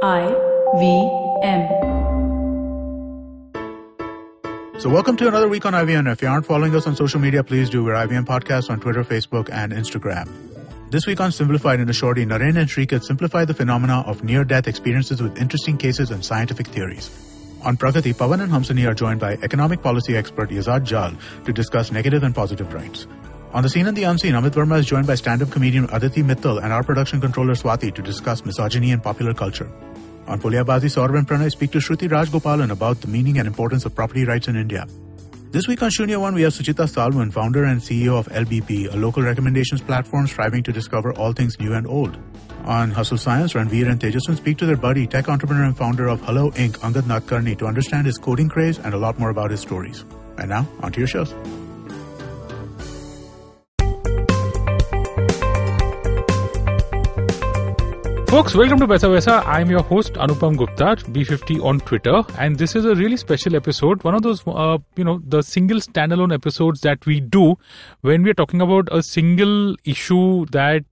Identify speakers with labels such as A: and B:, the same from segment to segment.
A: IVM.
B: So welcome to another week on IVM. If you aren't following us on social media, please do. We're IVM Podcast on Twitter, Facebook, and Instagram. This week on Simplified in a Shorty, Naren and Shrikit simplify the phenomena of near-death experiences with interesting cases and scientific theories. On Pragati, Pawan and Hamsani are joined by economic policy expert Yazad Jal to discuss negative and positive rights. On the scene and the unseen, Amit Verma is joined by stand-up comedian Aditi Mittal and our production controller Swati to discuss misogyny and popular culture. On Pulyabazi, Saurav and Pranay speak to Shruti Rajgopalan about the meaning and importance of property rights in India. This week on Shunya One, we have Suchita Salwan, founder and CEO of LBP, a local recommendations platform striving to discover all things new and old. On Hustle Science, Ranveer and Tejaswan speak to their buddy, tech entrepreneur and founder of Hello Inc., Angad Nadkarni, to understand his coding craze and a lot more about his stories. And now, on to your shows.
C: Folks, welcome to Paisa, Vaisa. I'm your host, Anupam Gupta, B50 on Twitter. And this is a really special episode. One of those, the single standalone episodes that we do when we're talking about a single issue that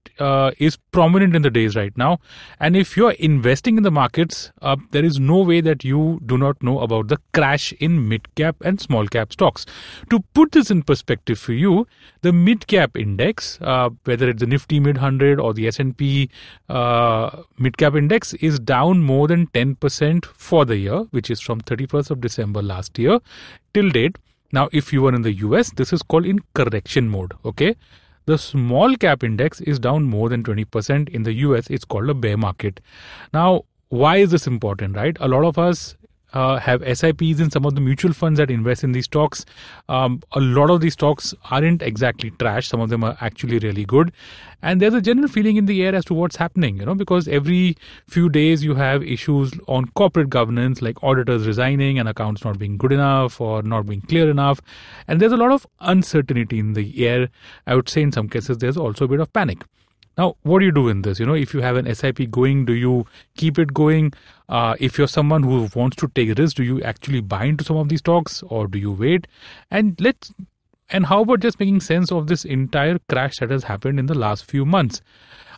C: is prominent in the days right now. And if you're investing in the markets, there is no way that you do not know about the crash in mid-cap and small-cap stocks. To put this in perspective for you, the mid-cap index, whether it's the Nifty Mid-100 or the S&P mid-cap index, is down more than 10% for the year, which is from 31st of December last year till date. Now, if you are in the US, this is called in correction mode, okay? The small cap index is down more than 20%. In the US, it's called a bear market. Now, why is this important, right? A lot of us have SIPs in some of the mutual funds that invest in these stocks. A lot of these stocks aren't exactly trash. Some of them are actually really good. And there's a general feeling in the air as to what's happening, because every few days you have issues on corporate governance, like auditors resigning and accounts not being good enough or not being clear enough. And there's a lot of uncertainty in the air. I would say in some cases there's also a bit of panic. Now, what do you do in this? If you have an SIP going, do you keep it going? If you're someone who wants to take risks, do you actually buy into some of these stocks or do you wait? And how about just making sense of this entire crash that has happened in the last few months?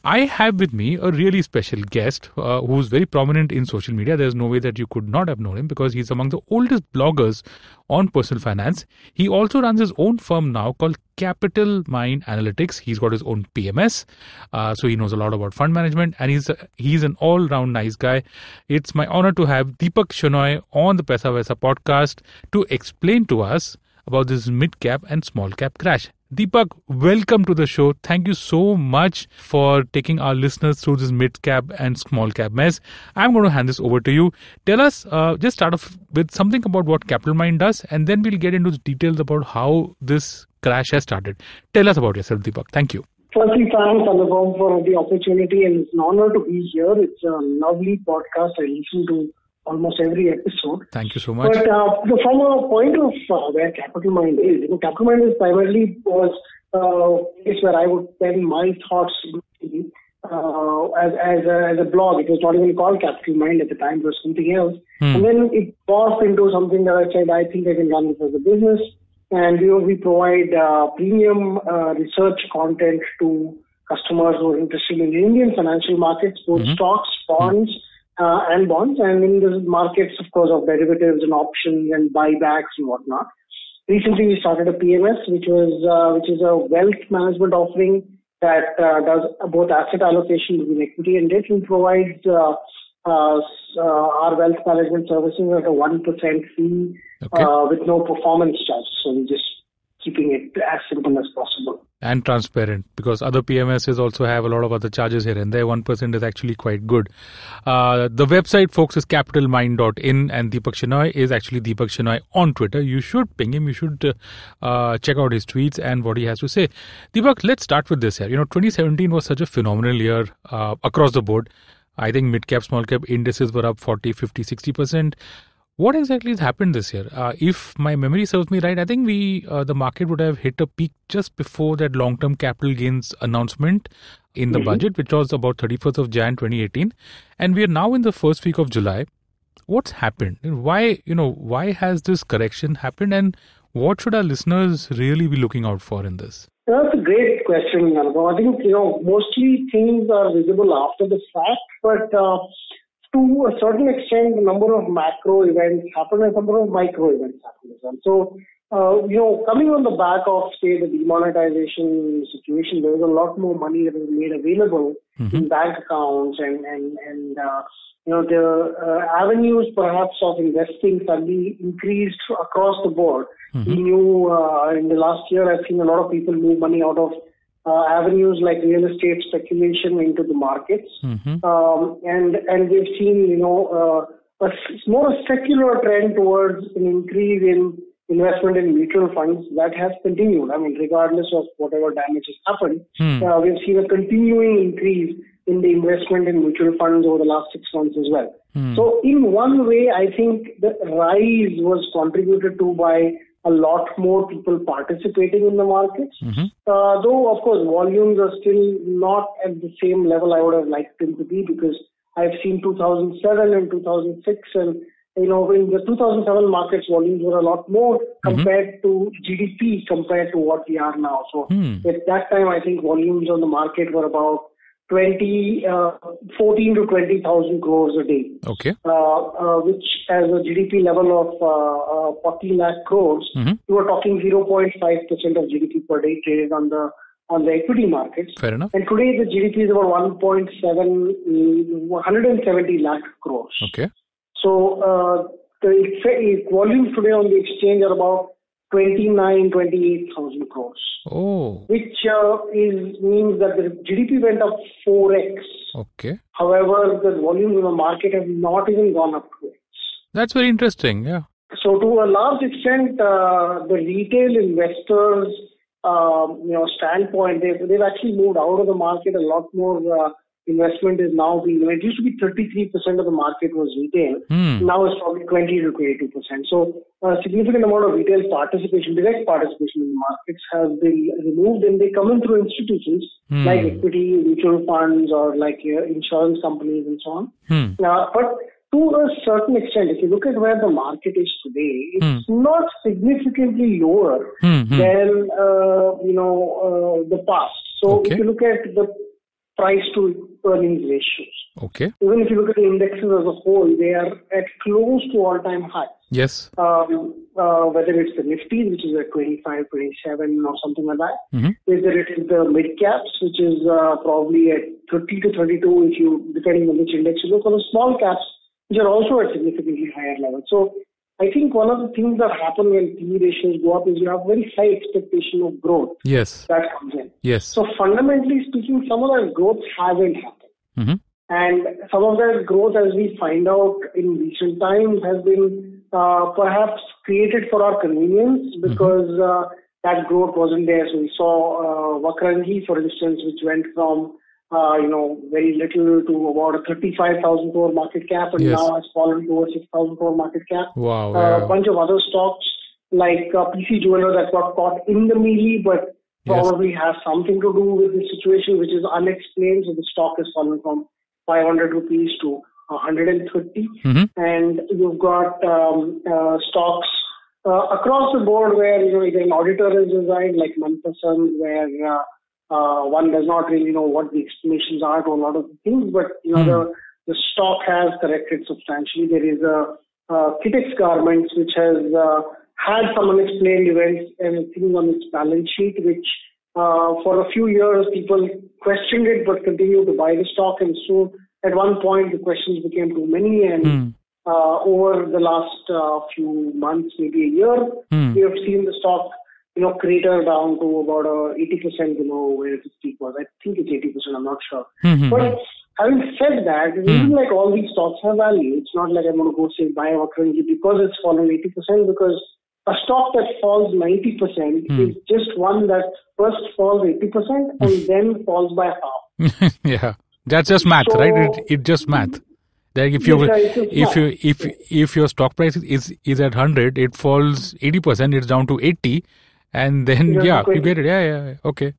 C: I have with me a really special guest who's very prominent in social media. There's no way that you could not have known him because he's among the oldest bloggers on personal finance. He also runs his own firm now called Capital Mind Analytics. He's got his own PMS, so he knows a lot about fund management, and he's an all-round nice guy. It's my honor to have Deepak Shenoy on the Paisa Vaisa podcast to explain to us about this mid-cap and small-cap crash. Deepak, welcome to the show. Thank you so much for taking our listeners through this mid-cap and small-cap mess. I'm going to hand this over to you. Tell us, just start off with something about what Capital Mind does, and then we'll get into the details about how this crash has started. Tell us about yourself, Deepak. Thank you.
D: Firstly, thanks, Anupam, for the opportunity, and it's an honor to be here. It's a lovely podcast. I listen to almost every episode.
C: Thank you so much.
D: But from a point of where Capital Mind is, Capital Mind is primarily was a place where I would spend my thoughts as a blog. It was not even called Capital Mind at the time; it was something else. And then it morphed into something that I said, I think I can run this as a business. And we provide premium research content to customers who are interested in Indian financial markets, both stocks, bonds, and bonds, and in the markets, of course, of derivatives and options and buybacks and whatnot. Recently, we started a PMS, which is a wealth management offering that does both asset allocation between equity and debt and provides our wealth management services at a 1% fee with no performance charge. So we're just keeping it as simple as possible.
C: And transparent, because other PMSs also have a lot of other charges here and there. 1% is actually quite good. The website, folks, is capitalmind.in, and Deepak Shenoy is actually Deepak Shenoy on Twitter. You should ping him. You should check out his tweets and what he has to say. Deepak, let's start with this here. 2017 was such a phenomenal year across the board. I think mid-cap, small-cap indices were up 40, 50, 60%. What exactly has happened this year? If my memory serves me right, I think the market would have hit a peak just before that long-term capital gains announcement in the budget, which was about 31st of Jan 2018. And we are now in the first week of July. What's happened? Why has this correction happened? And what should our listeners really be looking out for in this?
D: That's a great question, Anupam. I think, mostly things are visible after the fact, but to a certain extent, a number of macro events happen and a number of micro events happen as well. So, coming on the back of, say, the demonetization situation, there was a lot more money that was made available in bank accounts and the avenues perhaps of investing suddenly increased across the board. We knew in the last year, I've seen a lot of people move money out of avenues like real estate speculation into the markets. And we've seen, more a secular trend towards an increase in investment in mutual funds that has continued. I mean, regardless of whatever damage has happened, we've seen a continuing increase in the investment in mutual funds over the last 6 months as well. So in one way, I think the rise was contributed to by a lot more people participating in the markets. Though, of course, volumes are still not at the same level I would have liked them to be, because I've seen 2007 and 2006 and in the 2007 markets, volumes were a lot more compared to GDP compared to what we are now. So at that time, I think volumes on the market were about 14 to 20,000 crores a day.
C: Okay.
D: Which as a GDP level of 40 lakh crores, you are talking 0.5% of GDP per day traded on the equity markets.
C: Fair enough.
D: And today the GDP is about 170 lakh crores.
C: Okay.
D: So the volumes today on the exchange are about 28,000 crores.
C: Oh.
D: Which means that the GDP went up 4x.
C: Okay.
D: However, the volumes in the market have not even gone up 2x.
C: That's very interesting. Yeah.
D: So to a large extent, the retail investors, standpoint, they've actually moved out of the market. A lot more investment is now being. It used to be 33% of the market was retail. Now it's probably 20 to 22%. So a significant amount of retail participation, direct participation in the markets, has been removed, and they come in through institutions like equity, mutual funds, or like insurance companies and so on. But to a certain extent, if you look at where the market is today, it's not significantly lower than the past. So if you look at the price to earnings ratios, even if you look at the indexes as a whole, they are at close to all-time high.
C: Yes.
D: Whether it's the Nifty, which is at 25, 27 or something like that, whether it is the mid caps, which is probably at 30 to 32, depending on which index you look, or the small caps, which are also at significantly higher levels. So I think one of the things that happen when PE ratios go up is you have very high expectation of growth.
C: Yes.
D: That comes in.
C: Yes.
D: So fundamentally speaking, some of that growth hasn't happened. And some of that growth, as we find out in recent times, has been perhaps created for our convenience, because that growth wasn't there. So we saw Vakrangi, for instance, which went from very little to about a 35,000 crore market cap, and now has fallen to a 6,000 crore market cap.
C: Wow.
D: A bunch of other stocks like PC Jeweler that got caught in the melee, but probably has something to do with the situation, which is unexplained. So the stock has fallen from 500 rupees to 130. And you've got stocks across the board where, either an auditor has resigned, like Manpasan, where one does not really know what the explanations are to a lot of the things, but the stock has corrected substantially. There is a Kitex Garments, which has had some unexplained events and things on its balance sheet, which for a few years people questioned it but continued to buy the stock, and so at one point the questions became too many, and over the last few months, maybe a year, we have seen the stock crater down to about 80% below where its peak was. I think it's 80%, I'm not sure. But having said that, even like all these stocks have value. It's not like I'm going to go say buy Vakrangi because it's fallen 80%, because a stock that falls 90% is just one that first falls 80% and then falls by half.
C: Yeah, that's just math, right? It's just math. Like if your stock price is at 100, it falls 80%, it's down to 80. And then, you get it. Yeah. Okay.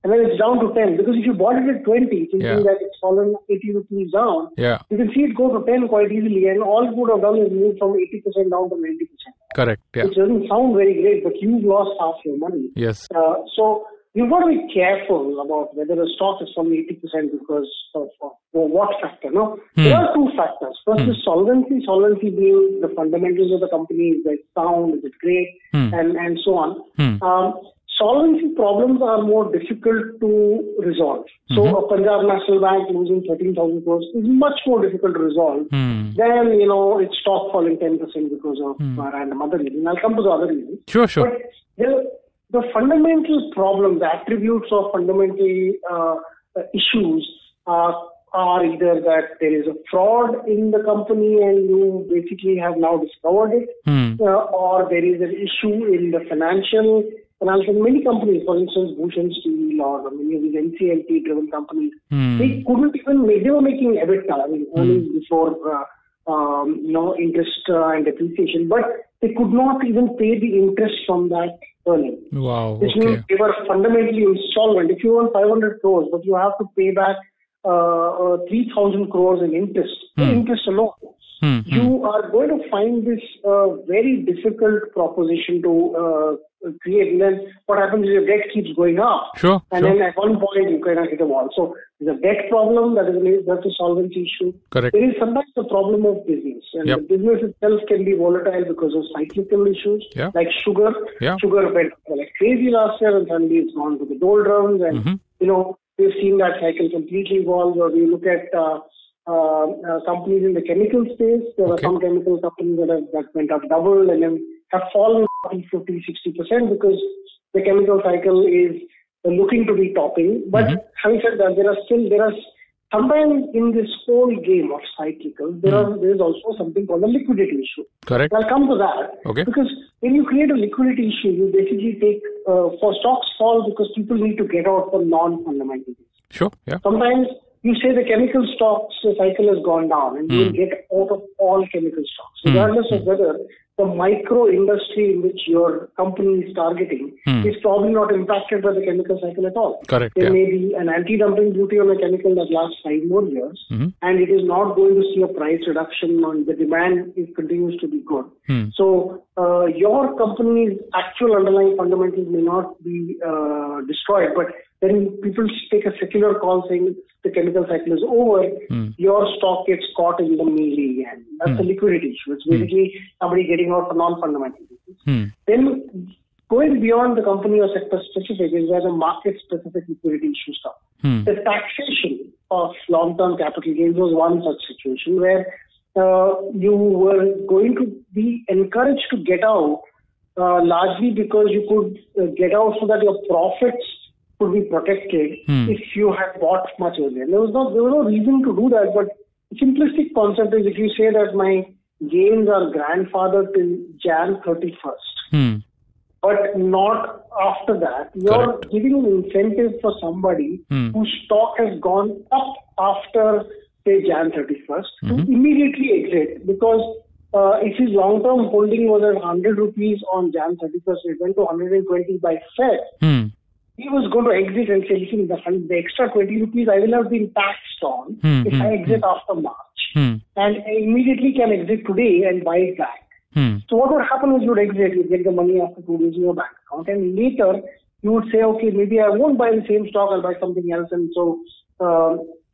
D: And then it's down to 10. Because if you bought it at 20, thinking that it's fallen 80 rupees down, you can see it go to 10 quite easily. And all it would have done is move from 80% down to 90%.
C: Correct. Yeah.
D: Which doesn't sound very great, but you've lost half your money.
C: Yes.
D: So you've got to be careful about whether a stock is from 80% because of what factor. No, there are two factors. First is solvency. Solvency being the fundamentals of the company. Is it sound? Is it great? And so on. Solvency problems are more difficult to resolve. So a Punjab National Bank losing 13,000 crores is much more difficult to resolve than, its stock falling 10% because of random other reasons. I'll come to the other reasons.
C: Sure.
D: But the fundamental problems, the attributes of fundamental issues are either that there is a fraud in the company and you basically have now discovered it, or there is an issue in the financial. Many companies, for instance, Bhushan Steel or many of these NCLT-driven companies, they couldn't even they were making EBITDA, earnings before, interest and depreciation, but they could not even pay the interest from that earning.
C: Wow.
D: Which means they were fundamentally insolvent. If you earn 500 crores, but you have to pay back 3,000 crores in interest alone, you are going to find this very difficult proposition to create. And then what happens is your debt keeps going up. And then at one point you kind of hit a wall. So there's a debt problem, that's a solvency issue.
C: Correct.
D: There is sometimes the problem of business. And the business itself can be volatile because of cyclical issues, like sugar. Sugar went like crazy last year and suddenly it's gone to the doldrums. And, we've seen that cycle completely evolve. Or we look at companies in the chemical space. There are some chemical companies that went up double and then have fallen 50, 60% because the chemical cycle is looking to be topping. But having said that, there are sometimes in this whole game of cyclical, there is also something called a liquidity issue.
C: Correct.
D: I'll come to that. Because when you create a liquidity issue, you basically take for stocks fall because people need to get out for non-fundamental reasons. Sometimes you say the chemical stocks cycle has gone down and you will get out of all chemical stocks, regardless of whether the micro industry in which your company is targeting is probably not impacted by the chemical cycle at all. There may be an anti-dumping duty on a chemical that lasts 5 more years and it is not going to see a price reduction on the demand. It continues to be good. So your company's actual underlying fundamentals may not be destroyed, but then people take a secular call saying the chemical cycle is over, your stock gets caught in the melee again. That's a liquidity issue. It's basically somebody getting out for non-fundamental reasons. Then going beyond the company or sector specific is where the market specific liquidity issues come. The taxation of long-term capital gains was one such situation where you were going to be encouraged to get out largely because you could get out so that your profits could be protected if you had bought much earlier. There was no reason to do that, but the simplistic concept is if you say that my gains are grandfathered till Jan 31st, but not after that, you're giving an incentive for somebody whose stock has gone up after, say, Jan 31st to immediately exit because if his long-term holding was at 100 rupees on Jan 31st, it went to 120 by Feb. He was going to exit and say, listen, the extra 20 rupees I will have been taxed on if I exit after March. And I immediately can exit today and buy it back. So what would happen is you would exit, you get the money after 2 days in your bank account, and later you would say, okay, maybe I won't buy the same stock, I'll buy something else. And so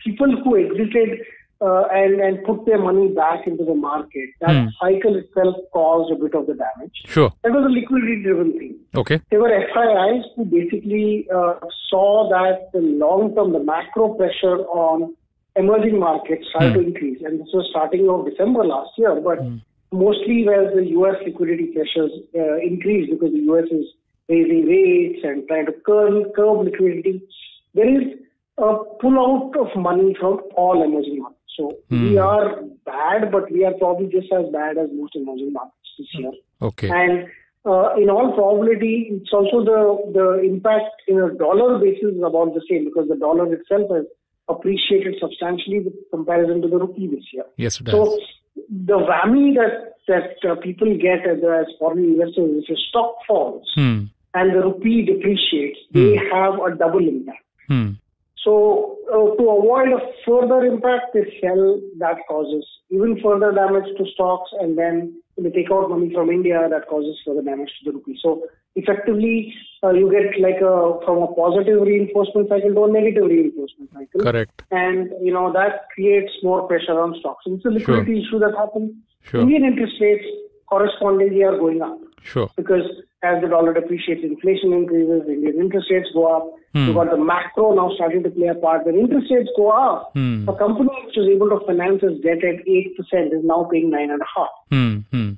D: people who exited and put their money back into the market, that cycle itself caused a bit of the damage. That was a liquidity-driven thing. There were FIIs who basically saw that the long-term, the macro pressure on emerging markets started to increase. And this was starting of December last year, but mostly where the US liquidity pressures increased because the US is raising rates and trying to curb liquidity. There is a pull-out of money from all emerging markets. So we are bad, but we are probably just as bad as most emerging markets this year. And in all probability, it's also the impact in a dollar basis is about the same because the dollar itself has appreciated substantially with comparison to the rupee this year.
C: Yes, it does.
D: So the whammy that people get as foreign investors is if stock falls and the rupee depreciates, they have a double impact. So to avoid a further impact, they sell. That causes even further damage to stocks, and then they take out money from India, that causes further damage to the rupee. So effectively, you get from a positive reinforcement cycle to a negative reinforcement cycle.
C: Correct.
D: And, that creates more pressure on stocks. And it's a liquidity issue that happens.
C: Sure.
D: Indian interest rates correspondingly are going up.
C: Sure.
D: Because as the dollar depreciates, inflation increases, Indian interest rates go up. You've got the macro now starting to play a part. When interest rates go up, a company which is able to finance its debt at 8% is now paying 9.5%.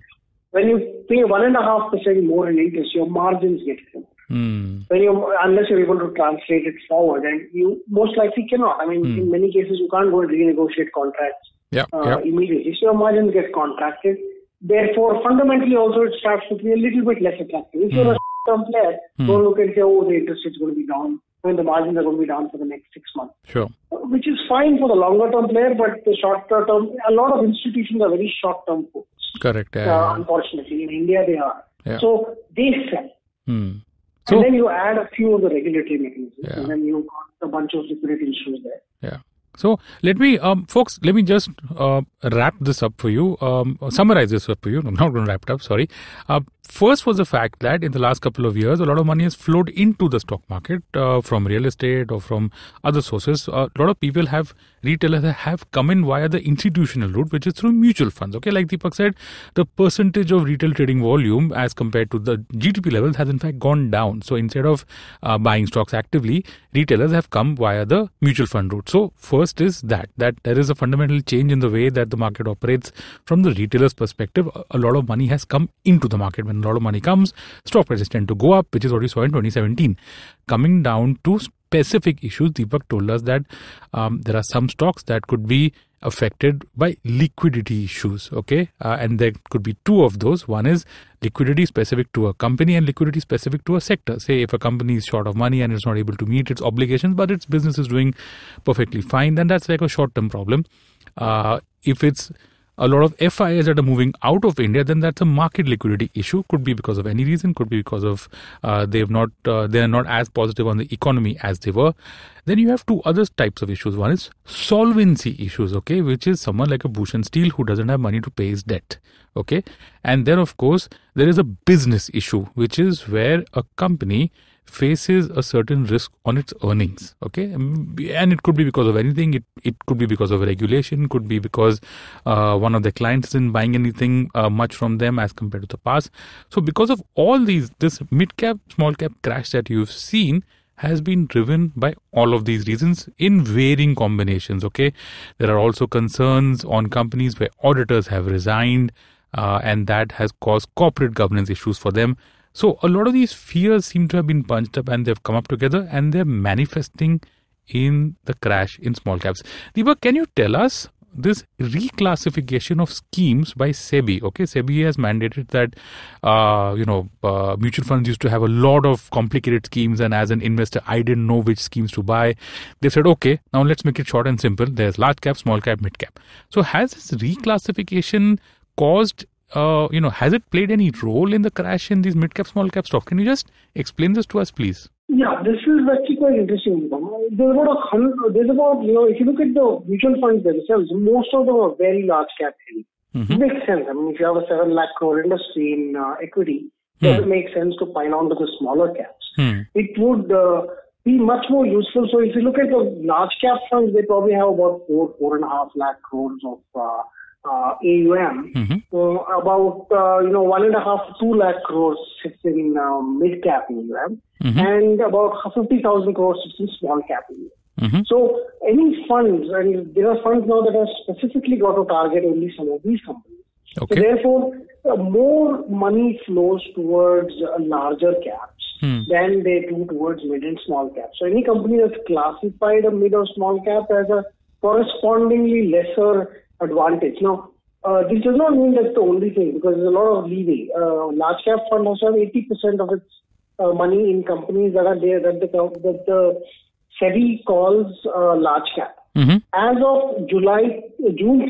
D: When you pay 1.5% more in interest, your margins get hit. Unless you're able to translate it forward, and you most likely cannot. I mean, in many cases, you can't go and renegotiate contracts immediately. So your margins get contracted. Therefore, fundamentally also it starts to be a little bit less attractive. If you're a short-term player, don't look and say, the interest rate's going to be down. The margins are going to be down for the next 6 months.
C: Sure.
D: Which is fine for the longer-term player, but the short-term, a lot of institutions are very short-term focused.
C: Correct.
D: Unfortunately, in India they are.
C: Yeah.
D: So they sell.
C: So,
D: and then you add a few of the regulatory mechanisms,
C: Yeah.
D: and then you've got a bunch of liquidity issues there.
C: Yeah. So let me, folks, let me just wrap this up for you, summarize this up for you. I'm not going to wrap it up, sorry. First was the fact that in the last couple of years, a lot of money has flowed into the stock market from real estate or from other sources. A lot of people retailers have come in via the institutional route, which is through mutual funds. Okay, like Deepak said, the percentage of retail trading volume as compared to the GDP levels has in fact gone down. So instead of buying stocks actively, retailers have come via the mutual fund route. So first is that there is a fundamental change in the way that the market operates from the retailer's perspective. A lot of money has come into the market. When a lot of money comes, stock prices tend to go up, which is what we saw in 2017. Coming down to specific issues, Deepak told us that there are some stocks that could be affected by liquidity issues, okay? And there could be two of those. One is liquidity specific to a company and liquidity specific to a sector. Say if a company is short of money and it's not able to meet its obligations, but its business is doing perfectly fine, then that's like a short-term problem. If it's a lot of FIIs that are moving out of India, then that's a market liquidity issue. Could be because of any reason, could be because of they are not as positive on the economy as they were. Then you have two other types of issues. One is solvency issues, okay, which is someone like a Bhushan Steel who doesn't have money to pay his debt, okay. And then of course there is a business issue, which is where a company faces a certain risk on its earnings, okay, and it could be because of anything. It could be because of a regulation, could be because one of the clients isn't buying anything much from them as compared to the past. So because of all this mid-cap, small-cap crash that you've seen has been driven by all of these reasons in varying combinations, okay. There are also concerns on companies where auditors have resigned and that has caused corporate governance issues for them. So a lot of these fears seem to have been bunched up and they've come up together and they're manifesting in the crash in small caps. Deepak, can you tell us this reclassification of schemes by SEBI? Okay, SEBI has mandated that, mutual funds used to have a lot of complicated schemes, and as an investor, I didn't know which schemes to buy. They said, okay, now let's make it short and simple. There's large cap, small cap, mid cap. So has this reclassification caused has it played any role in the crash in these mid-cap, small-cap stocks? Can you just explain this to us, please?
D: Yeah, this is actually quite interesting. If you look at the mutual funds themselves, most of them are very large cap heavy. It makes sense. I mean, if you have a 7 lakh crore industry in equity, it doesn't make sense to pile on to the smaller caps. It would be much more useful. So if you look at the large cap funds, they probably have about 4.5 lakh crores of AUM, about 1.5 to 2 lakh crores sits in mid cap AUM, and about 50,000 crores sits in small cap AUM. So any funds, and there are funds now that are specifically got to target only some of these companies. Okay. So therefore, more money flows towards larger caps than they do towards mid and small caps. So any company that's classified a mid or small cap has a correspondingly lesser advantage. Now, this does not mean that's the only thing, because there's a lot of leeway. Large cap fund also have 80% of its money in companies that are there that the SEBI calls large cap. As of June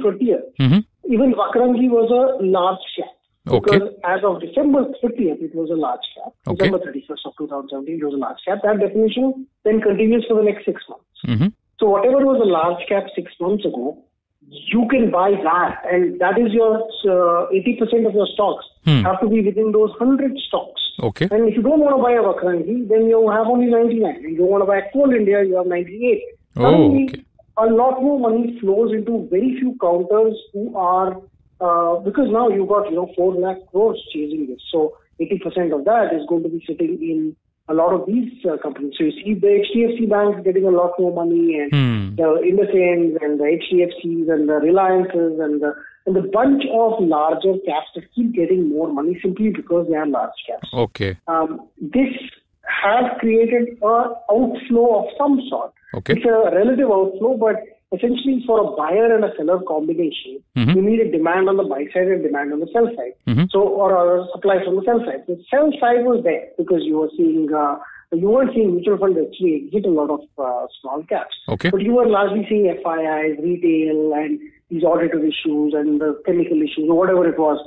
D: 30th, even Vakrangi was a large cap.
C: Okay.
D: Because as of December 30th, it was a large cap. Okay. December 31st of 2017, it was a large cap. That definition then continues for the next 6 months. So whatever was a large cap 6 months ago, you can buy that, and that is your 80% of your stocks have to be within those 100 stocks.
C: Okay.
D: And if you don't want to buy a Vakrangi, then you have only 99. If you don't want to buy Coal India, you have 98.
C: Oh, okay.
D: A lot more money flows into very few counters who are, because now you've got 4 lakh crores chasing this. So 80% of that is going to be sitting in a lot of these companies. So you see the HDFC Bank getting a lot more money, and the IndusInds and the HDFCs and the Reliances and the bunch of larger caps that keep getting more money simply because they are large caps.
C: Okay.
D: This has created an outflow of some sort.
C: Okay.
D: It's a relative outflow, but essentially for a buyer and a seller combination, you need a demand on the buy side and demand on the sell side. So, or a supply from the sell side. The sell side was there because you were seeing, you weren't seeing mutual funds actually exit a lot of small caps.
C: Okay.
D: But you were largely seeing FIIs, retail, and these auditor issues and the chemical issues or whatever it was,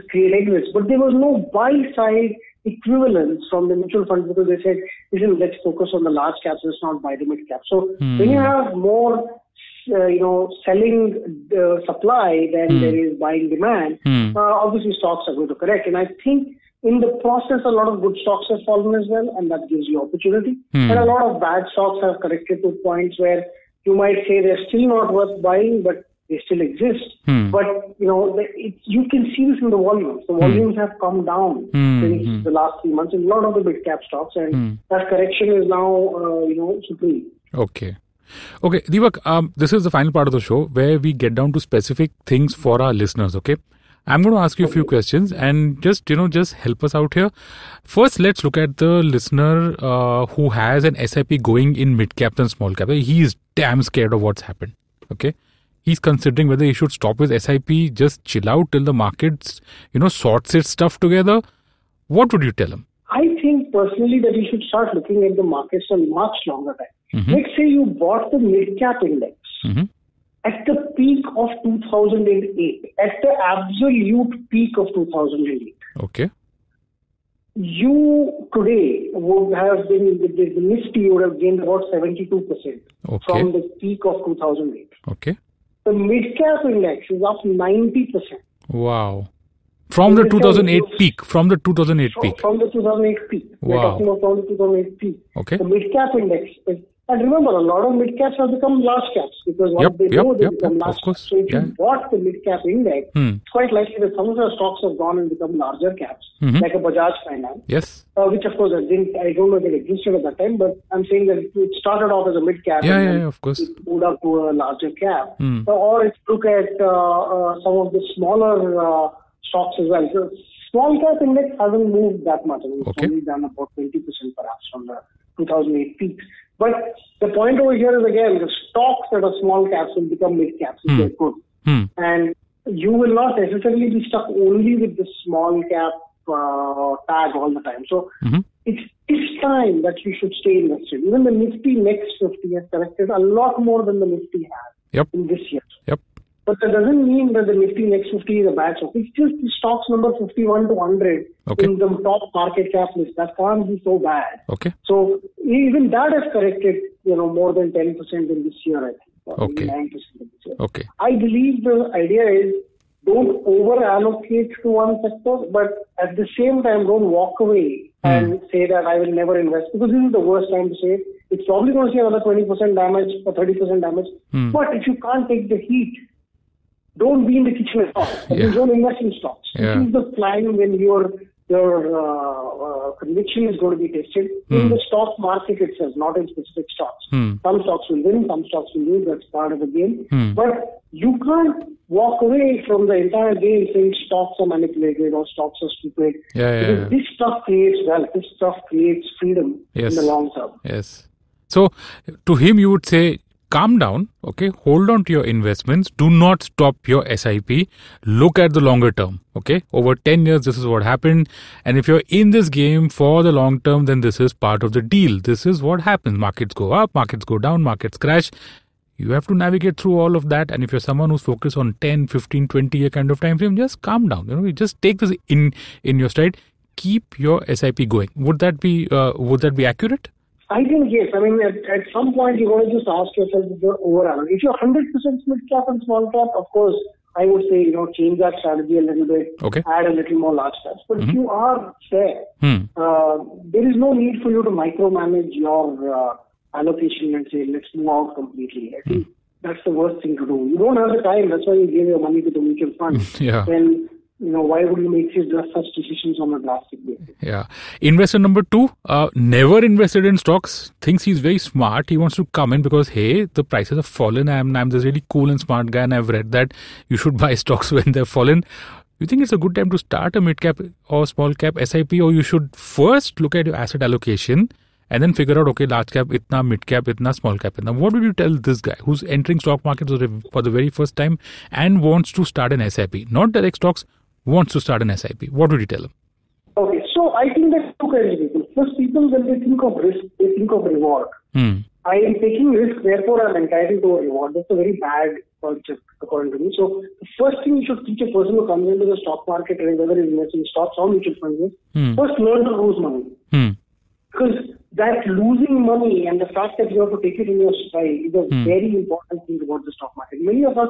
D: create exits. But there was no buy side equivalence from the mutual funds because they said, listen, let's focus on the large caps, let's not buy the mid caps. So when you have more selling supply than there is buying demand, obviously stocks are going to correct. And I think in the process, a lot of good stocks have fallen as well, and that gives you opportunity. And a lot of bad stocks have corrected to points where you might say they're still not worth buying, but they still exist. But, you can see this in the volumes. The volumes have come down in the last 3 months in a lot of the big cap stocks, and that correction is now, supreme.
C: Okay. Okay, Deepak, this is the final part of the show where we get down to specific things for our listeners, okay? I'm going to ask you a few questions and just help us out here. First, let's look at the listener who has an SIP going in mid cap and small cap. He is damn scared of what's happened, okay? He's considering whether he should stop his SIP, just chill out till the markets, sorts its stuff together. What would you tell him?
D: I think personally that you should start looking at the markets for much longer time. Let's say you bought the mid-cap index at the peak of 2008, at the absolute peak of 2008.
C: Okay.
D: You today would have been, the Nifty would have gained about 72% from the peak of 2008.
C: Okay.
D: The mid-cap index is up 90%.
C: Wow. From the 2008 peak. From the 2008 peak.
D: From the 2008 peak.
C: Wow.
D: We're talking about from the 2008 peak.
C: Okay.
D: The mid-cap index is, and remember, a lot of mid-caps have become large caps because once they become large caps. So if you bought the mid-cap index, it's quite likely that some of the stocks have gone and become larger caps, like a Bajaj Finance.
C: Yes.
D: Which of course I don't know if it existed at that time, but I'm saying that it started off as a mid-cap and
C: of course.
D: it moved up to a larger cap. Or if you look at some of the smaller stocks as well. So small cap index hasn't moved that much. I mean, it's only done about 20% perhaps from the 2008 peaks. But the point over here is again, the stocks that are small caps will become mid caps if they're good. And you will not necessarily be stuck only with the small cap tag all the time. So it's this time that you should stay invested. Even the Nifty Next 50 has corrected a lot more than the Nifty has in this year. But that doesn't mean that the Nifty Next 50 is a bad stock. It's just the stocks number 51 to 100 in the top market cap list. That can't be so bad.
C: Okay.
D: So even that has corrected, more than 10% in this year, I think. Or 9% in this year.
C: Okay.
D: I believe the idea is don't over-allocate to one sector, but at the same time, don't walk away and say that I will never invest, because this is the worst time to say it. It's probably going to see another 20% damage or 30% damage. But if you can't take the heat, don't be in the kitchen at all. Don't invest in stocks. This is the time when your conviction is going to be tested in the stock market itself, not in specific stocks. Some stocks will win, some stocks will lose. That's part of the game. But you can't walk away from the entire game saying stocks are manipulated or stocks are stupid. Because this stuff creates wealth. This stuff creates freedom in the long term.
C: Yes. So to him, you would say, calm down, okay? Hold on to your investments. Do not stop your SIP. Look at the longer term, okay? Over 10 years, this is what happened. And if you're in this game for the long term, then this is part of the deal. This is what happens. Markets go up, markets go down, markets crash. You have to navigate through all of that. And if you're someone who's focused on 10, 15, 20-year kind of time frame, just calm down. You just take this in your stride. Keep your SIP going. Would that be accurate?
D: I think yes. I mean, at some point you want to just ask yourself if you're overall. If you're 100% mid cap and small cap, of course, I would say, change that strategy a little bit,
C: Okay.
D: add a little more large caps. But if you are fair, there is no need for you to micromanage your allocation and say, let's move out completely. I think that's the worst thing to do. You don't have the time. That's why you give your money to the mutual fund.
C: Yeah.
D: Then, why would you make such decisions on a drastic basis?
C: Yeah. Investor number 2, never invested in stocks, thinks he's very smart. He wants to come in because, hey, the prices have fallen. I'm this really cool and smart guy, and I've read that you should buy stocks when they've fallen. You think it's a good time to start a mid-cap or small-cap SIP, or you should first look at your asset allocation and then figure out, okay, large cap, itna, mid-cap, itna, small-cap, itna. What would you tell this guy who's entering stock markets for the very first time and wants to start an SIP? Not direct stocks, wants to start an SIP. What would you tell him?
D: Okay, so I think there's two kinds of people. First, people, when they think of risk, they think of reward. I am taking risk, therefore I'm entitled to a reward. That's a very bad concept, according to me. So the first thing you should teach a person who comes into the stock market, whether he's investing in stocks or mutual funds, first learn to lose money. Because that losing money and the fact that you have to take it in your stride is a very important thing about the stock market. Many of us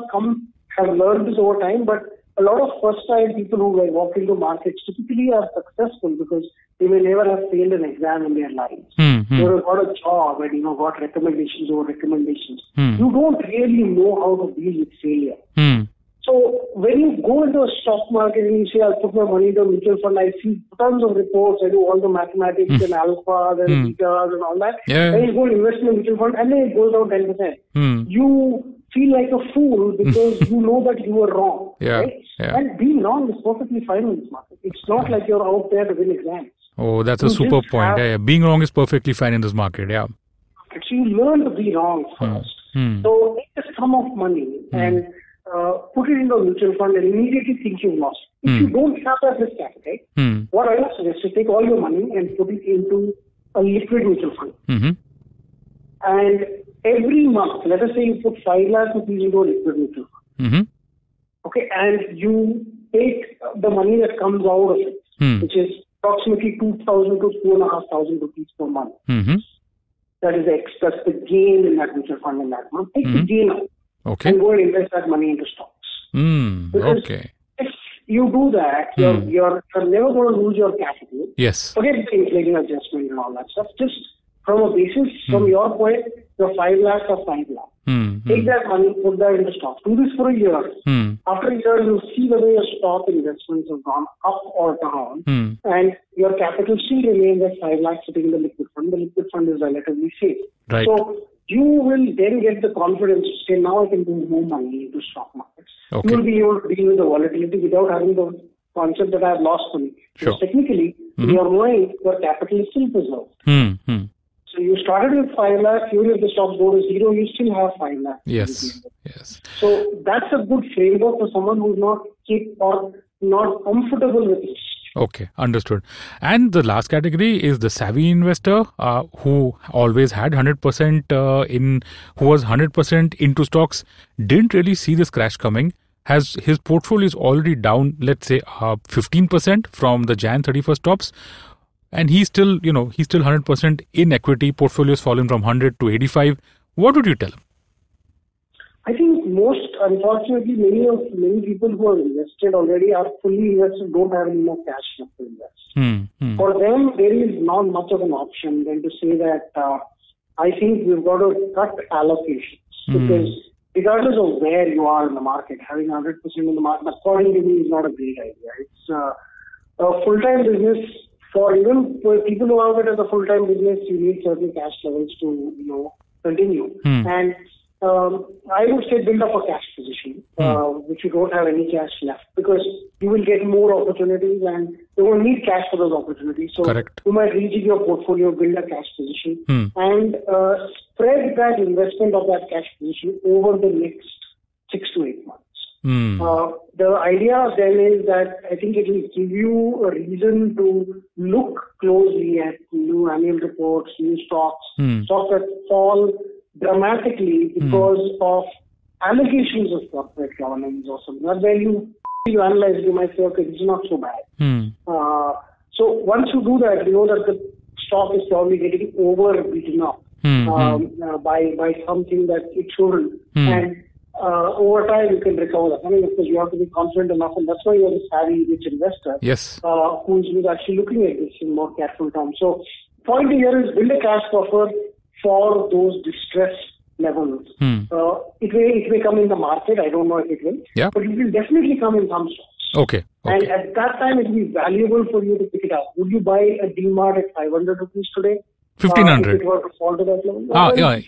D: have learned this over time, but a lot of first-time people who walk into markets typically are successful because they may never have failed an exam in their lives. They have got a job and got recommendations over recommendations. You don't really know how to deal with failure. So when you go into a stock market and you say, I'll put my money into a mutual fund, I see tons of reports, I do all the mathematics and alphas and betas and all that. Then you go and invest in a mutual fund and then it goes down 10%. You feel like a fool because you know that you were wrong. Right? And being wrong is perfectly fine in this market. It's not like you're out there to win exams.
C: Oh, that's a super point. Being wrong is perfectly fine in this market.
D: So you learn to be wrong first. So take a sum of money and put it into a mutual fund and immediately think you've lost. If you don't have that risk appetite, what I would suggest is take all your money and put it into a liquid mutual fund. And every month, let us say you put 5 lakh rupees into a liquid mutual fund. Okay, and you take the money that comes out of it, which is approximately 2,000 to 2,500 rupees per month. That is the gain in that mutual fund in that month. Take the gain out.
C: Okay.
D: And go and invest that money into stocks. Because if you do that, you're never going to lose your capital.
C: Yes.
D: Forget the inflation adjustment and all that stuff. Just from a basis, from your point, your 5 lakhs or 5 lakhs. Take that money, put that into stocks. Do this for a year. After a year, you'll see whether your stock investments have gone up or down. And your capital still remains at 5 lakhs sitting in the liquid fund. The liquid fund is relatively safe.
C: Right.
D: So you will then get the confidence to say, now I can do more money into stock markets.
C: Okay.
D: You will be able to deal with the volatility without having the concept that I have lost money.
C: Sure.
D: Because technically, in your mind, your capital is still preserved. So you started with 5 lakhs, even if the stocks go to zero, you still have 5 lakhs.
C: Yes.
D: So that's a good framework for someone who's not comfortable with it.
C: Okay, understood. And the last category is the savvy investor who always had 100% who was 100% into stocks, didn't really see this crash coming. His portfolio is already down, let's say 15% from the Jan 31st tops. And he's still 100% in equity. Portfolio's fallen from 100 to 85. What would you tell him?
D: I think unfortunately, many people who have invested already are fully invested, don't have any more cash left to invest. For them, there is not much of an option than to say that I think we've got to cut allocations. Because regardless of where you are in the market, having 100% in the market, according to me, is not a great idea. It's a full-time business. For people who have it as a full-time business, you need certain cash levels to continue. And I would say build up a cash position, which you don't have any cash left, because you will get more opportunities and you won't need cash for those opportunities. So
C: correct.
D: You might rejig your portfolio, build a cash position, and spread that investment of that cash position over the next 6 to 8 months. The idea then is that I think it will give you a reason to look closely at new annual reports, new stocks that fall dramatically because of allegations of corporate governance or something. That's where you analyze it, you might say, okay, this is not so bad. So once you do that, you know that the stock is probably getting overbeaten up by something that it shouldn't. And over time, you can recover that. I mean, because you have to be confident enough, and that's why you're a savvy, rich investor who's actually looking at this in more careful terms. So, point here is build a cash buffer for those distress levels. It may come in the market. I don't know if it will, but it will definitely come in some stocks.
C: Okay.
D: And at that time, it will be valuable for you to pick it up. Would you buy a DMart at 500 rupees today?
C: 1,500.
D: If it were to fall to that level?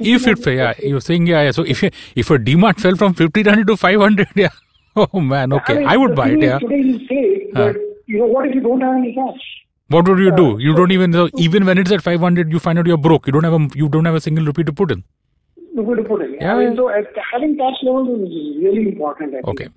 C: If it, you're saying, So if a DMart fell from 1,500 to 500, oh man, okay, I mean, I would buy it.
D: Today you say, but what if you don't have any cash?
C: What would you do? You don't even when it's at 500, you find out you're broke. You don't have a single rupee to put in.
D: So having cash levels is really important. I think.
C: Okay.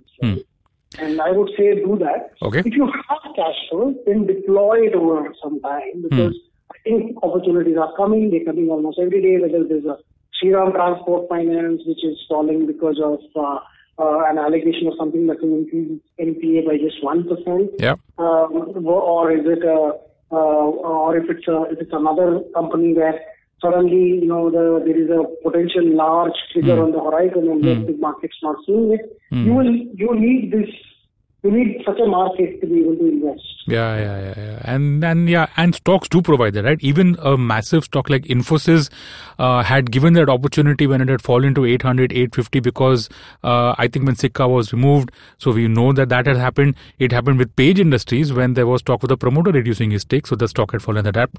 D: And I would say do that.
C: Okay.
D: If you have cash flow, then deploy it over some time, because I think opportunities are coming. They're coming almost every day. Whether there's a Shriram Transport Finance, which is falling because of an allegation of something that will increase NPA by just 1%.
C: Yeah.
D: Or is it if it's another company where suddenly there is a potential large trigger on the horizon and the market's not seeing it. You need this. You need such a market to be able to invest. And
C: stocks do provide that, right? Even a massive stock like Infosys had given that opportunity when it had fallen to 800, 850 because I think when Sikka was removed. So we know that had happened. It happened with Page Industries when there was talk with the promoter reducing his stake. So the stock had fallen at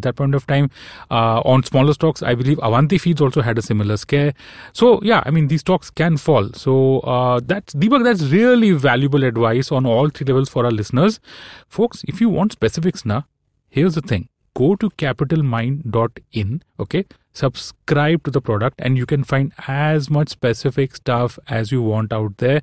C: that point of time. On smaller stocks, I believe Avanti Feeds also had a similar scare. So these stocks can fall. So that's really valuable advice on all three levels for our listeners. Folks, if you want specifics here's the thing. Go to capitalmind.in, subscribe to the product, and you can find as much specific stuff as you want out there.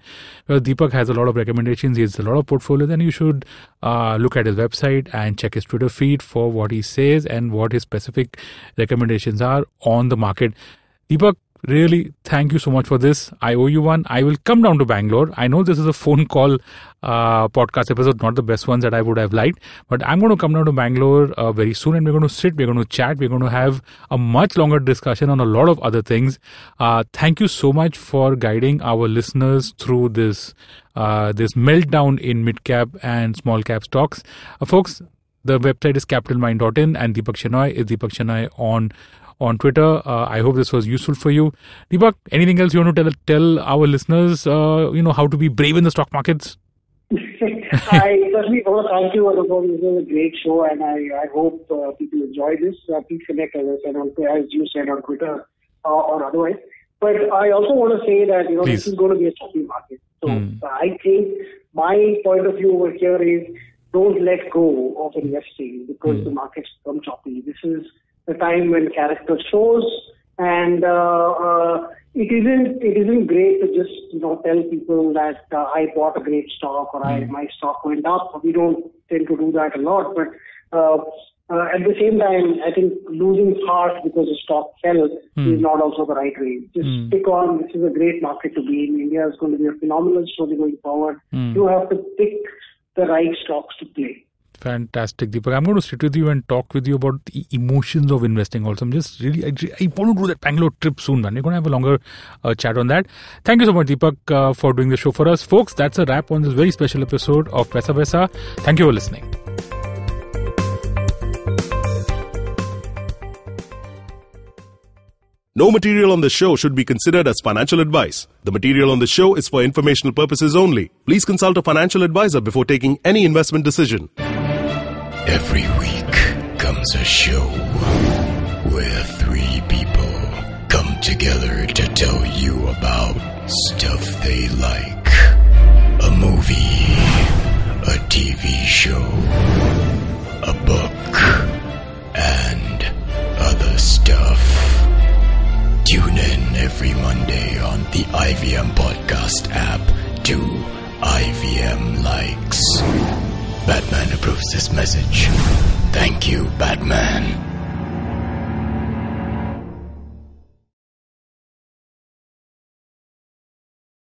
C: Well, Deepak has a lot of recommendations. He has a lot of portfolios, and you should look at his website and check his Twitter feed for what he says and what his specific recommendations are on the market. Deepak, really, thank you so much for this. I owe you one. I will come down to Bangalore. I know this is a phone call podcast episode, not the best ones that I would have liked, but I'm going to come down to Bangalore very soon, and we're going to sit, we're going to chat, we're going to have a much longer discussion on a lot of other things. Thank you so much for guiding our listeners through this meltdown in mid-cap and small-cap stocks. Folks, the website is capitalmind.in, and Deepak Shenoy is Deepak Shenoy on Twitter. I hope this was useful for you. Deepak, anything else you want to tell our listeners, how to be brave in the stock markets?
D: I certainly want to thank you. This was a great show, and I hope people enjoy this. Please connect, as you said, on Twitter or otherwise. But I also want to say that, this is going to be a choppy market. So I think my point of view over here is don't let go of investing because the market's become choppy. This is the time when character shows, and it isn't great to just tell people that I bought a great stock or my stock went up. We don't tend to do that a lot, but at the same time, I think losing heart because the stock fell is not also the right way. Just stick on. This is a great market to be in. India is going to be a phenomenal story going forward. You have to pick the right stocks to play.
C: Fantastic, Deepak. I'm going to sit with you and talk with you about the emotions of investing also. I'm just really, I want to do that Bangalore trip soon, man. We're going to have a longer chat on that. Thank you so much, Deepak, for doing the show for us. Folks, that's a wrap on this very special episode of Paisa Vaisa. Thank you for listening.
A: No material on the show should be considered as financial advice. The material on the show is for informational purposes only. Please consult a financial advisor before taking any investment decision.
E: Every week comes a show where three people come together to tell you about stuff they like. A movie, a TV show, a book, and other stuff. Tune in every Monday on the IVM Podcast app to IVM Likes. Batman approves this message. Thank you, Batman.